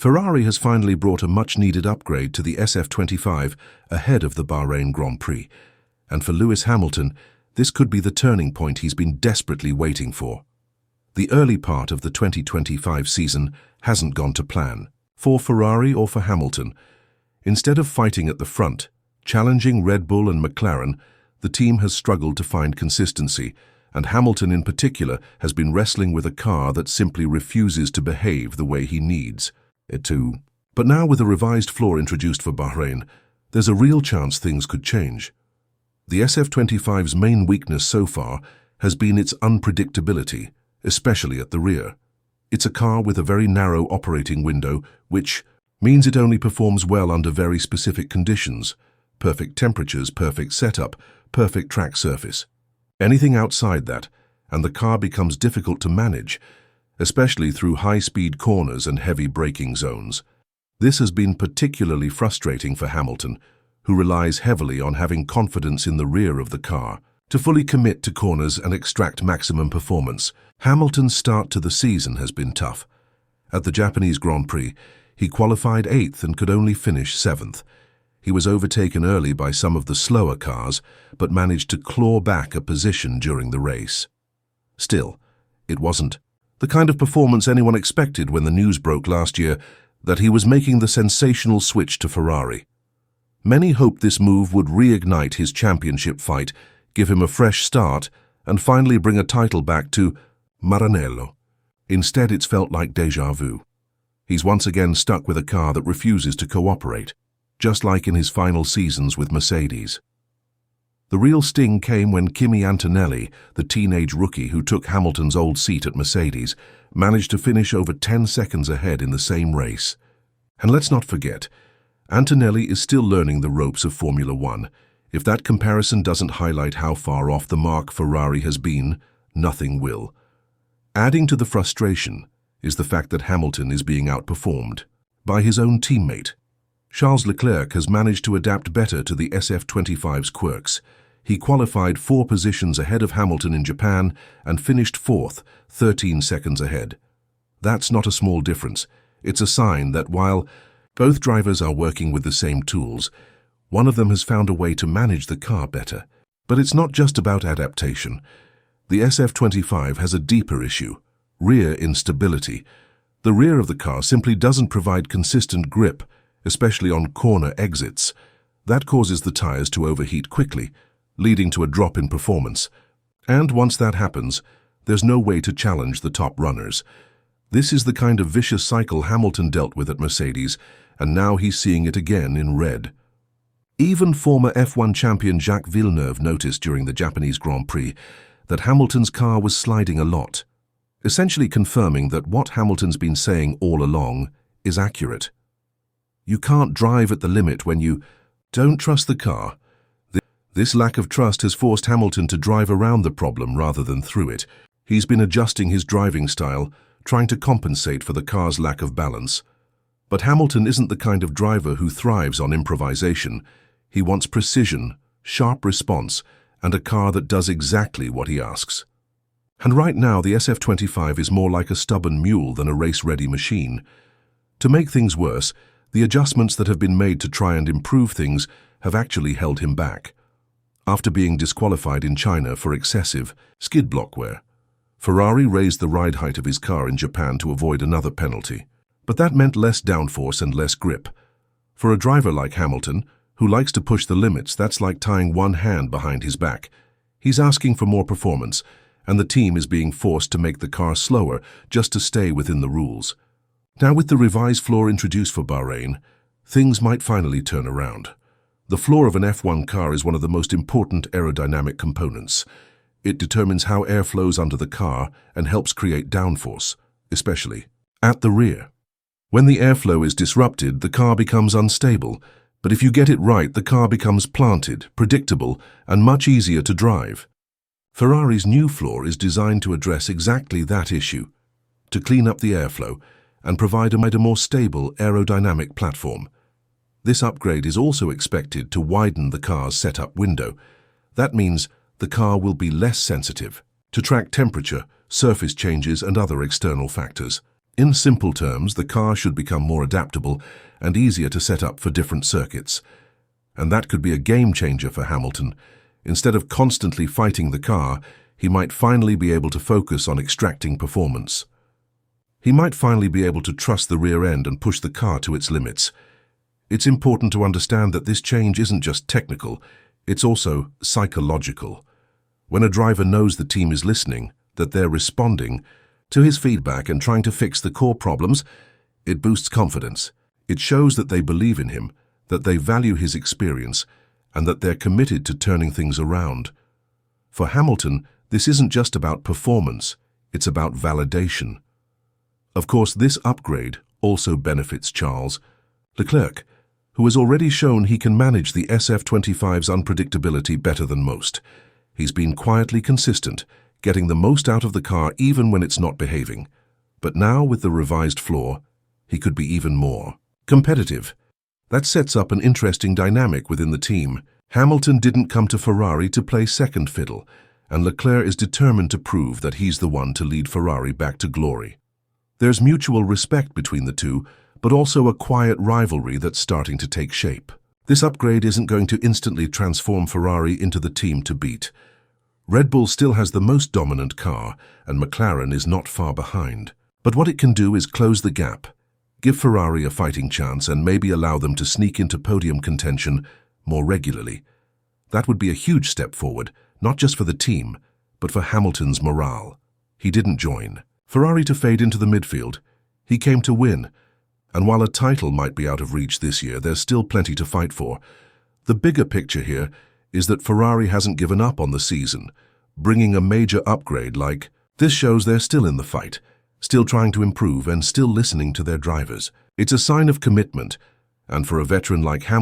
Ferrari has finally brought a much-needed upgrade to the SF25 ahead of the Bahrain Grand Prix. And for Lewis Hamilton, this could be the turning point he's been desperately waiting for. The early part of the 2025 season hasn't gone to plan, for Ferrari or for Hamilton. Instead of fighting at the front, challenging Red Bull and McLaren, the team has struggled to find consistency, and Hamilton in particular has been wrestling with a car that simply refuses to behave the way he needs it to. But now with a revised floor introduced for Bahrain, there's a real chance things could change. The SF25's main weakness so far has been its unpredictability, especially at the rear. It's a car with a very narrow operating window, which means it only performs well under very specific conditions: perfect temperatures, perfect setup, perfect track surface. Anything outside that, and the car becomes difficult to manage, especially through high-speed corners and heavy braking zones. This has been particularly frustrating for Hamilton, who relies heavily on having confidence in the rear of the car to fully commit to corners and extract maximum performance. Hamilton's start to the season has been tough. At the Japanese Grand Prix, he qualified 8th and could only finish 7th. He was overtaken early by some of the slower cars, but managed to claw back a position during the race. Still, it wasn't the kind of performance anyone expected when the news broke last year that he was making the sensational switch to Ferrari. Many hoped this move would reignite his championship fight, give him a fresh start, and finally bring a title back to Maranello. Instead, it's felt like déjà vu. He's once again stuck with a car that refuses to cooperate, just like in his final seasons with Mercedes. The real sting came when Kimi Antonelli, the teenage rookie who took Hamilton's old seat at Mercedes, managed to finish over 10 seconds ahead in the same race. And let's not forget, Antonelli is still learning the ropes of Formula One. If that comparison doesn't highlight how far off the mark Ferrari has been, nothing will. Adding to the frustration is the fact that Hamilton is being outperformed by his own teammate. Charles Leclerc has managed to adapt better to the SF25's quirks. He qualified 4 positions ahead of Hamilton in Japan and finished 4th, 13 seconds ahead. That's not a small difference. It's a sign that while both drivers are working with the same tools, one of them has found a way to manage the car better. But it's not just about adaptation. The SF25 has a deeper issue: rear instability. The rear of the car simply doesn't provide consistent grip, especially on corner exits. That causes the tires to overheat quickly, leading to a drop in performance. And once that happens, there's no way to challenge the top runners. This is the kind of vicious cycle Hamilton dealt with at Mercedes, and now he's seeing it again in red. Even former F1 champion Jacques Villeneuve noticed during the Japanese Grand Prix that Hamilton's car was sliding a lot, essentially confirming that what Hamilton's been saying all along is accurate. You can't drive at the limit when you don't trust the car. This lack of trust has forced Hamilton to drive around the problem rather than through it. He's been adjusting his driving style, trying to compensate for the car's lack of balance. But Hamilton isn't the kind of driver who thrives on improvisation. He wants precision, sharp response, and a car that does exactly what he asks. And right now, the SF25 is more like a stubborn mule than a race-ready machine. To make things worse, the adjustments that have been made to try and improve things have actually held him back. After being disqualified in China for excessive skid block wear, Ferrari raised the ride height of his car in Japan to avoid another penalty. But that meant less downforce and less grip. For a driver like Hamilton, who likes to push the limits, that's like tying one hand behind his back. He's asking for more performance, and the team is being forced to make the car slower just to stay within the rules. Now, with the revised floor introduced for Bahrain, things might finally turn around. The floor of an F1 car is one of the most important aerodynamic components. It determines how air flows under the car and helps create downforce, especially at the rear. When the airflow is disrupted, the car becomes unstable, but if you get it right, the car becomes planted, predictable, and much easier to drive. Ferrari's new floor is designed to address exactly that issue, to clean up the airflow and provide a more stable aerodynamic platform. This upgrade is also expected to widen the car's setup window. That means the car will be less sensitive to track temperature, surface changes, and other external factors. In simple terms, the car should become more adaptable and easier to set up for different circuits. And that could be a game changer for Hamilton. Instead of constantly fighting the car, he might finally be able to focus on extracting performance. He might finally be able to trust the rear end and push the car to its limits. It's important to understand that this change isn't just technical, it's also psychological. When a driver knows the team is listening, that they're responding to his feedback and trying to fix the core problems, it boosts confidence. It shows that they believe in him, that they value his experience, and that they're committed to turning things around. For Hamilton, this isn't just about performance, it's about validation. Of course, this upgrade also benefits Charles Leclerc, who has already shown he can manage the SF25's unpredictability better than most. He's been quietly consistent, getting the most out of the car even when it's not behaving. But now, with the revised floor, he could be even more competitive. That sets up an interesting dynamic within the team. Hamilton didn't come to Ferrari to play second fiddle, and Leclerc is determined to prove that he's the one to lead Ferrari back to glory. There's mutual respect between the two, but also a quiet rivalry that's starting to take shape. This upgrade isn't going to instantly transform Ferrari into the team to beat. Red Bull still has the most dominant car, and McLaren is not far behind. But what it can do is close the gap, give Ferrari a fighting chance, and maybe allow them to sneak into podium contention more regularly. That would be a huge step forward, not just for the team, but for Hamilton's morale. He didn't join Ferrari to fade into the midfield. He came to win. And while a title might be out of reach this year, there's still plenty to fight for. The bigger picture here is that Ferrari hasn't given up on the season. Bringing a major upgrade like this shows they're still in the fight, still trying to improve and still listening to their drivers. It's a sign of commitment, and for a veteran like Hamilton,